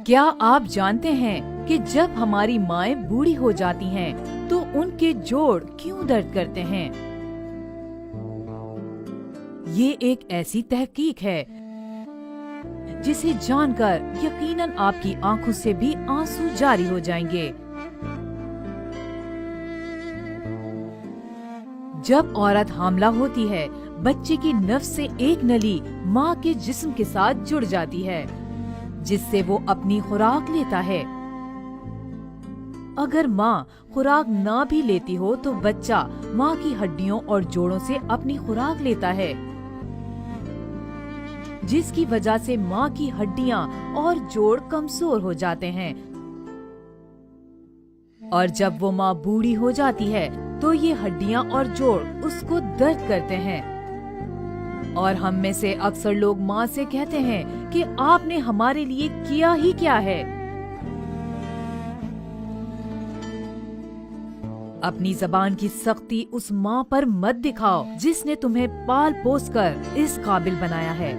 کیا آپ جانتے ہیں کہ جب ہماری مائیں بوڑھی ہو جاتی ہیں تو ان کے جوڑ کیوں درد کرتے ہیں؟ یہ ایک ایسی تحقیق ہے جسے جان کر یقیناً آپ کی آنکھوں سے بھی آنسو جاری ہو جائیں گے۔ جب عورت حاملہ ہوتی ہے، بچے کی نفس سے ایک نلی ماں کے جسم کے ساتھ جڑ جاتی ہے، جس سے وہ اپنی خوراک لیتا ہے۔ اگر ماں خوراک نہ بھی لیتی ہو تو بچہ ماں کی ہڈیوں اور جوڑوں سے اپنی خوراک لیتا ہے، جس کی وجہ سے ماں کی ہڈیاں اور جوڑ کمزور ہو جاتے ہیں، اور جب وہ ماں بوڑھی ہو جاتی ہے تو یہ ہڈیاں اور جوڑ اس کو درد کرتے ہیں۔ اور ہم میں سے اکثر لوگ ماں سے کہتے ہیں کہ آپ نے ہمارے لیے کیا ہی کیا ہے۔ اپنی زبان کی سختی اس ماں پر مت دکھاؤ جس نے تمہیں پال پوس کر اس قابل بنایا ہے۔